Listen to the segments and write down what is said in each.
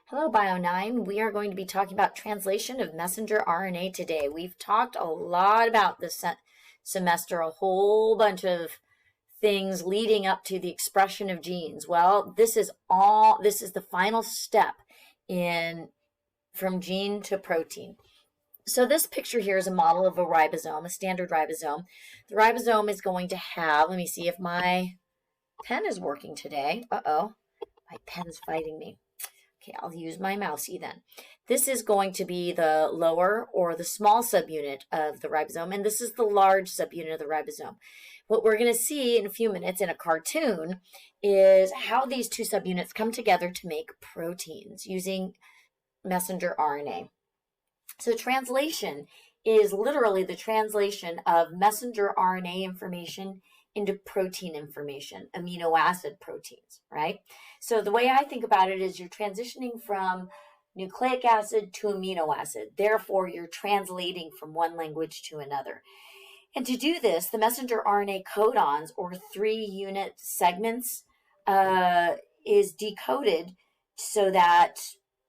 Hello, Biol-09. We are going to be talking about translation of messenger RNA today. We've talked a lot about this semester, a whole bunch of things leading up to the expression of genes. Well, this is the final step in from gene to protein. So this picture here is a model of a ribosome, a standard ribosome. The ribosome is going to have, let me see if my pen is working today. Uh-oh, my pen's fighting me. Okay, I'll use my mousey then. This is going to be the lower or the small subunit of the ribosome, and this is the large subunit of the ribosome. What we're going to see in a few minutes in a cartoon is how these two subunits come together to make proteins using messenger RNA. So translation is literally the translation of messenger RNA information into protein information, amino acid proteins, right? So the way I think about it is you're transitioning from nucleic acid to amino acid. Therefore, you're translating from one language to another. And to do this, the messenger RNA codons, or 3-unit segments, is decoded so that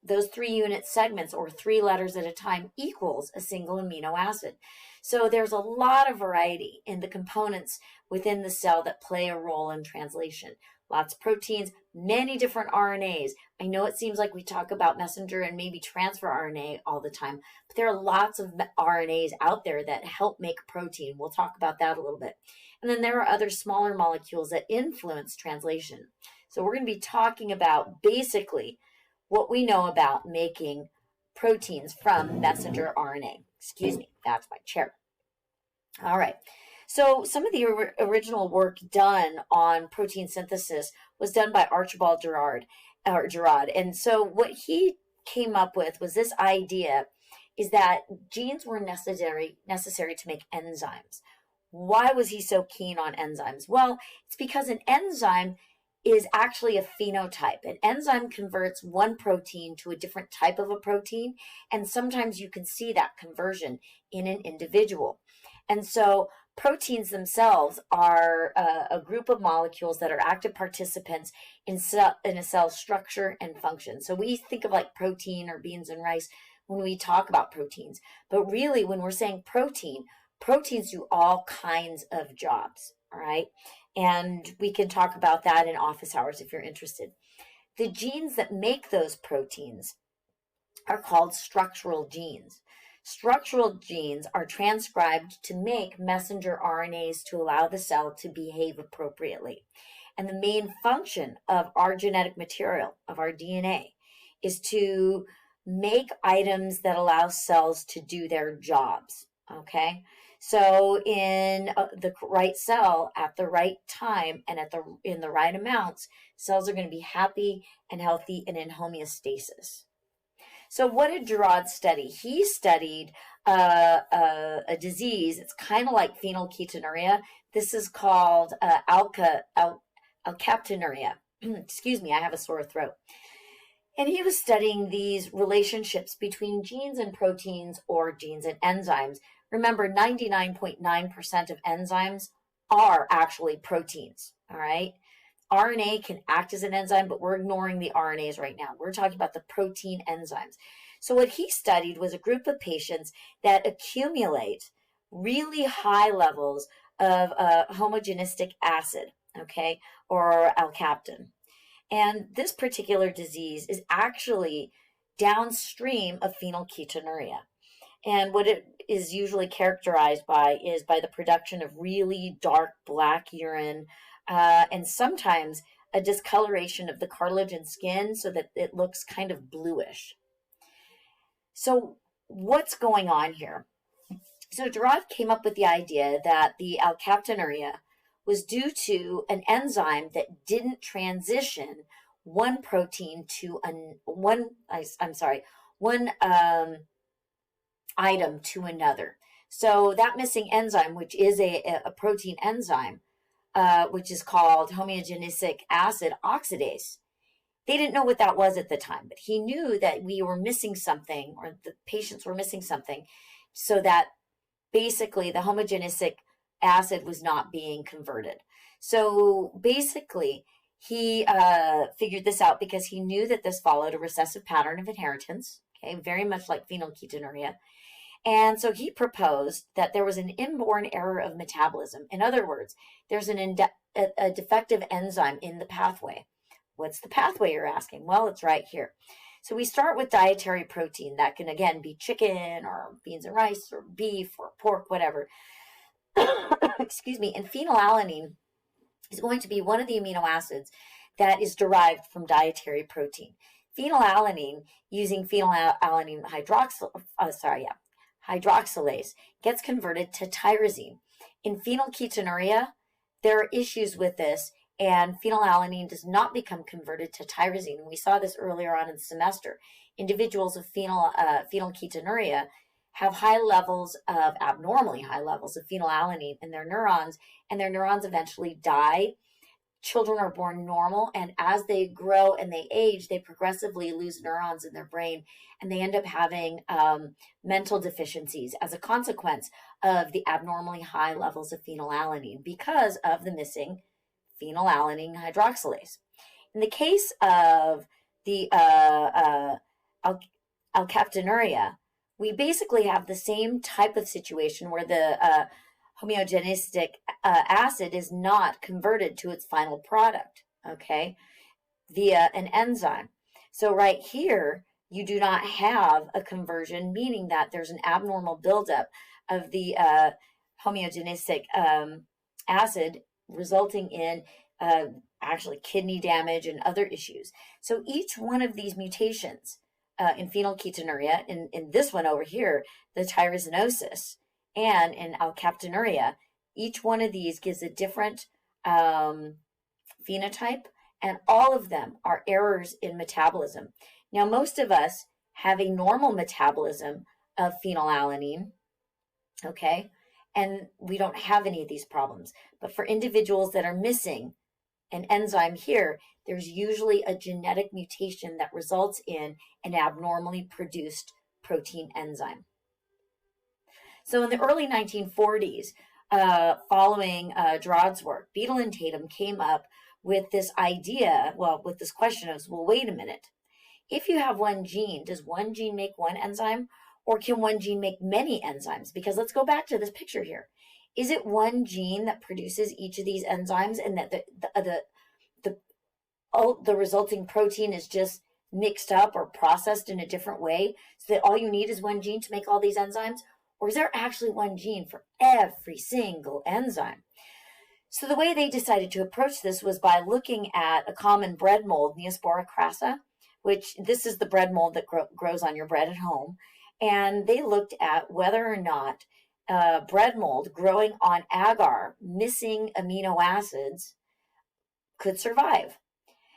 those 3-unit segments, or 3 letters at a time, equals a single amino acid. So there's a lot of variety in the components within the cell that play a role in translation. Lots of proteins, many different RNAs. I know it seems like we talk about messenger and maybe transfer RNA all the time, but there are lots of RNAs out there that help make protein. We'll talk about that a little bit. And then there are other smaller molecules that influence translation. So we're going to be talking about basically what we know about making proteins from messenger RNA. Excuse me, that's my chair. All right. So some of the original work done on protein synthesis was done by Archibald Gerard. And so what he came up with was this idea is that genes were necessary to make enzymes. Why was he so keen on enzymes? Well, it's because an enzyme is actually a phenotype. An enzyme converts one protein to a different type of a protein, and sometimes you can see that conversion in an individual. And so proteins themselves are a group of molecules that are active participants in a cell's structure and function. So we think of like protein or beans and rice when we talk about proteins. But really, when we're saying proteins do all kinds of jobs. All right. And we can talk about that in office hours if you're interested. The genes that make those proteins are called structural genes. Structural genes are transcribed to make messenger RNAs to allow the cell to behave appropriately. And the main function of our genetic material, of our DNA, is to make items that allow cells to do their jobs. Okay, so in the right cell at the right time and in the right amounts, cells are going to be happy and healthy and in homeostasis. So what did Gerard study? He studied a disease. It's kind of like phenylketonuria. This is called alkaptonuria. Excuse me, I have a sore throat. And he was studying these relationships between genes and proteins or genes and enzymes. Remember, 99.9% of enzymes are actually proteins, all right? RNA can act as an enzyme, but we're ignoring the RNAs right now. We're talking about the protein enzymes. So what he studied was a group of patients that accumulate really high levels of homogenistic acid, okay, or alkapton. And this particular disease is actually downstream of phenylketonuria. And what it is usually characterized by is by the production of really dark black urine, and sometimes a discoloration of the cartilage and skin so that it looks kind of bluish. So what's going on here? So Gerard came up with the idea that the alkaptonuria was due to an enzyme that didn't transition one protein to one item to another. So that missing enzyme, which is a protein enzyme, which is called homogenisic acid oxidase, they didn't know what that was at the time, but he knew that we were missing something, or the patients were missing something, so that basically the homogenisic acid was not being converted. So basically, He figured this out because he knew that this followed a recessive pattern of inheritance, okay, very much like phenylketonuria. And so he proposed that there was an inborn error of metabolism. In other words, there's a defective enzyme in the pathway. What's the pathway, you're asking? Well, it's right here. So we start with dietary protein. That can, again, be chicken or beans and rice or beef or pork, whatever. Excuse me. And phenylalanine is going to be one of the amino acids that is derived from dietary protein. Phenylalanine, using phenylalanine hydroxylase, gets converted to tyrosine. In phenylketonuria, there are issues with this, and phenylalanine does not become converted to tyrosine. We saw this earlier on in the semester. Individuals with phenylketonuria have abnormally high levels of phenylalanine in their neurons, and their neurons eventually die. Children are born normal, and as they grow and they age, they progressively lose neurons in their brain, and they end up having mental deficiencies as a consequence of the abnormally high levels of phenylalanine because of the missing phenylalanine hydroxylase. In the case of the alkaptonuria, we basically have the same type of situation where the homogenistic acid is not converted to its final product, okay, via an enzyme. So right here, you do not have a conversion, meaning that there's an abnormal buildup of the homogenistic acid, resulting in actually kidney damage and other issues. So each one of these mutations in phenylketonuria, in this one over here, the tyrosinosis, and in alkaptonuria, each one of these gives a different phenotype, and all of them are errors in metabolism. Now, most of us have a normal metabolism of phenylalanine, okay, and we don't have any of these problems. But for individuals that are missing an enzyme here, there's usually a genetic mutation that results in an abnormally produced protein enzyme. So in the early 1940s, following Gerard's work, Beadle and Tatum came up with this idea, with this question of, well, wait a minute. If you have one gene, does one gene make one enzyme, or can one gene make many enzymes? Because let's go back to this picture here. Is it one gene that produces each of these enzymes, and that the resulting protein is just mixed up or processed in a different way, so that all you need is one gene to make all these enzymes? Or is there actually one gene for every single enzyme? So the way they decided to approach this was by looking at a common bread mold, Neospora crassa, which this is the bread mold that grows on your bread at home. And they looked at whether or not bread mold growing on agar, missing amino acids, could survive.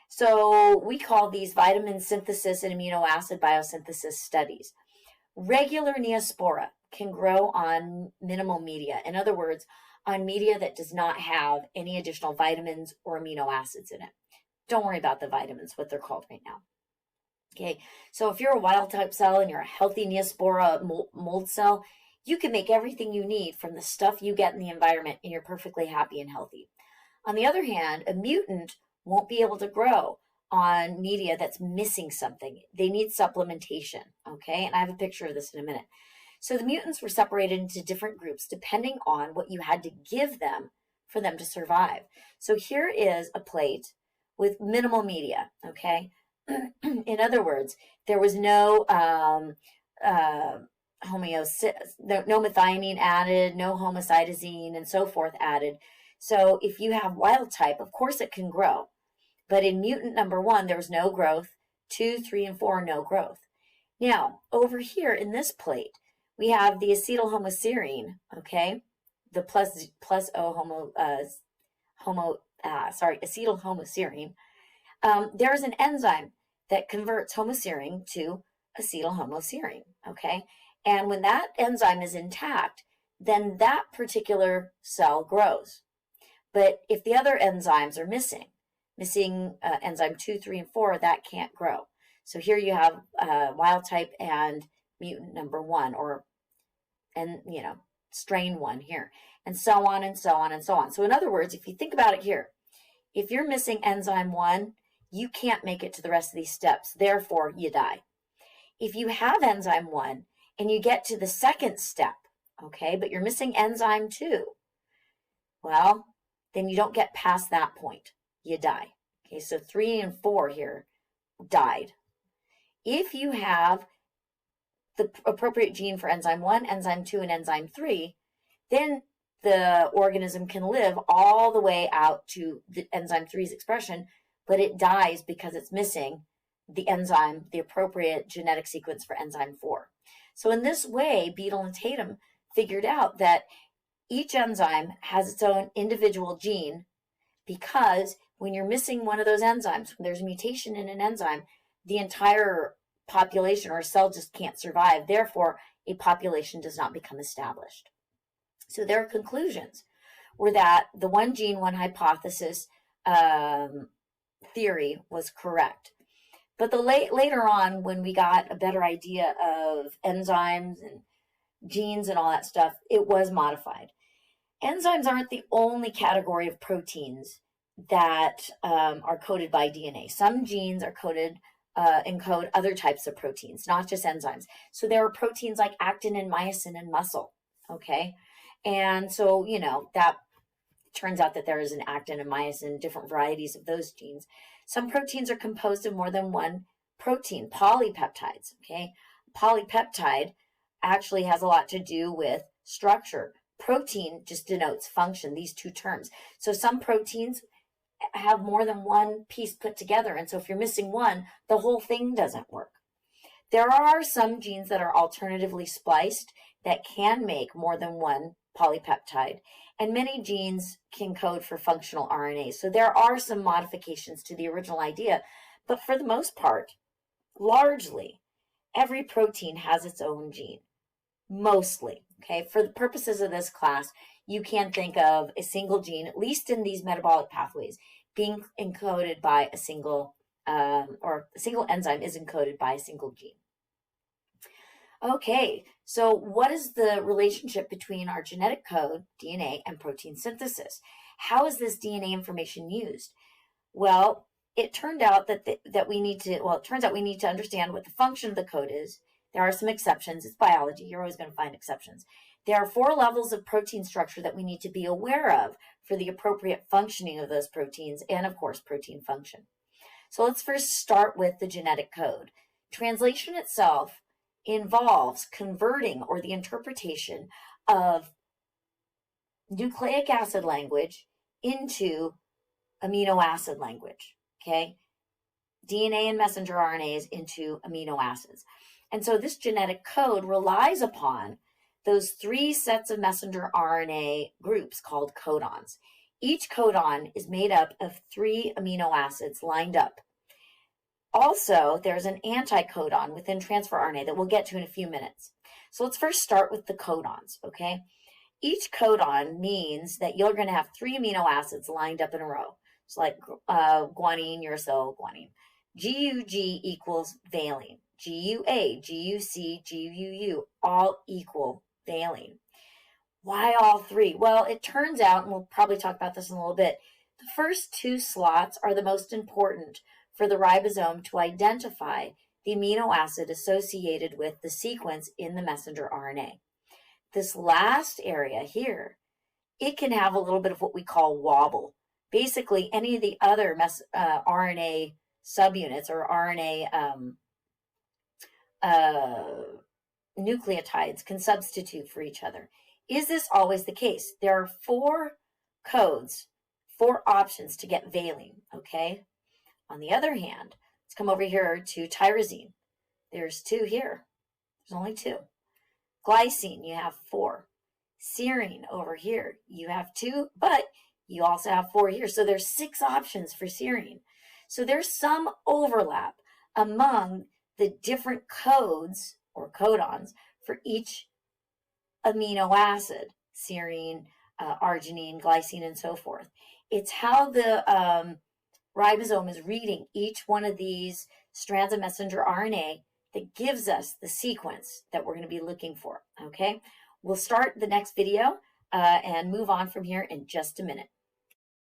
So we call these vitamin synthesis and amino acid biosynthesis studies. Regular Neospora can grow on minimal media. In other words, on media that does not have any additional vitamins or amino acids in it. Don't worry about the vitamins, what they're called right now. Okay, so if you're a wild type cell and you're a healthy Neospora mold cell, you can make everything you need from the stuff you get in the environment, and you're perfectly happy and healthy. On the other hand, a mutant won't be able to grow on media that's missing something. They need supplementation, okay? And I have a picture of this in a minute. So the mutants were separated into different groups depending on what you had to give them for them to survive. So here is a plate with minimal media, okay? In other words, there was no no methionine added, no homocytosine, and so forth added. So if you have wild type, of course it can grow. But in mutant number 1, there was no growth. 2, 3, and 4, no growth. Now, over here in this plate, we have the acetylhomoserine, okay? The plus O acetylhomoserine. There's an enzyme that converts homoserine to acetylhomoserine, okay? And when that enzyme is intact, then that particular cell grows. But if the other enzymes are missing enzyme 2, 3, and 4, that can't grow. So here you have wild type and mutant number 1, strain 1 here, and so on and so on and so on. So in other words, if you think about it here, If you're missing enzyme 1, you can't make it to the rest of these steps. Therefore, you die. If you have enzyme 1 and you get to the second step, okay, but you're missing enzyme 2, well, then you don't get past that point. You die. Okay, so 3 and 4 here died. If you have the appropriate gene for enzyme 1, enzyme 2, and enzyme 3, then the organism can live all the way out to the enzyme 3's expression, but it dies because it's missing the enzyme, the appropriate genetic sequence for enzyme 4. So in this way, Beadle and Tatum figured out that each enzyme has its own individual gene, because when you're missing one of those enzymes, when there's a mutation in an enzyme, the entire population or cell just can't survive. Therefore, a population does not become established. So their conclusions were that the one gene, one hypothesis theory was correct. But later on, when we got a better idea of enzymes and genes and all that stuff, it was modified. Enzymes aren't the only category of proteins that are coded by DNA. Some genes are encode other types of proteins, not just enzymes. So there are proteins like actin and myosin in muscle, okay? And so, that turns out that there is an actin and myosin, different varieties of those genes. Some proteins are composed of more than one protein, polypeptides, okay? Polypeptide actually has a lot to do with structure. Protein just denotes function, these two terms. So some proteins have more than one piece put together, and so if you're missing one, the whole thing doesn't work. There are some genes that are alternatively spliced that can make more than one polypeptide, and many genes can code for functional RNA. So there are some modifications to the original idea, but for the most part, largely, every protein has its own gene. Mostly, okay? For the purposes of this class, you can think of a single gene, at least in these metabolic pathways, being encoded by a single, or a single enzyme is encoded by a single gene. Okay, so what is the relationship between our genetic code, DNA, and protein synthesis? How is this DNA information used? Well, it turned out that we need to, it turns out we need to understand what the function of the code is. There are some exceptions. It's biology. You're always going to find exceptions. There are 4 levels of protein structure that we need to be aware of for the appropriate functioning of those proteins and, of course, protein function. So let's first start with the genetic code. Translation itself involves converting or the interpretation of nucleic acid language into amino acid language, okay? DNA and messenger RNAs into amino acids. And so this genetic code relies upon those 3 sets of messenger RNA groups called codons. Each codon is made up of 3 amino acids lined up. Also, there's an anticodon within transfer RNA that we'll get to in a few minutes. So let's first start with the codons, okay? Each codon means that you're going to have 3 amino acids lined up in a row. It's like guanine, uracil, guanine. GUG equals valine. GUA, GUC, GUU, all equal valine. Why all 3? Well, it turns out, and we'll probably talk about this in a little bit, the first 2 slots are the most important for the ribosome to identify the amino acid associated with the sequence in the messenger RNA. This last area here, it can have a little bit of what we call wobble. Basically, any of the other RNA subunits or RNA nucleotides can substitute for each other. Is this always the case? There are 4 codes, 4 options to get valine, okay? On the other hand, let's come over here to tyrosine. There's 2 here. There's only 2. Glycine, you have 4. Serine over here, you have 2, but you also have 4 here. So there's 6 options for serine. So there's some overlap among the different codes or codons for each amino acid, serine, arginine, glycine, and so forth. It's how the ribosome is reading each one of these strands of messenger RNA that gives us the sequence that we're going to be looking for, okay? We'll start the next video and move on from here in just a minute.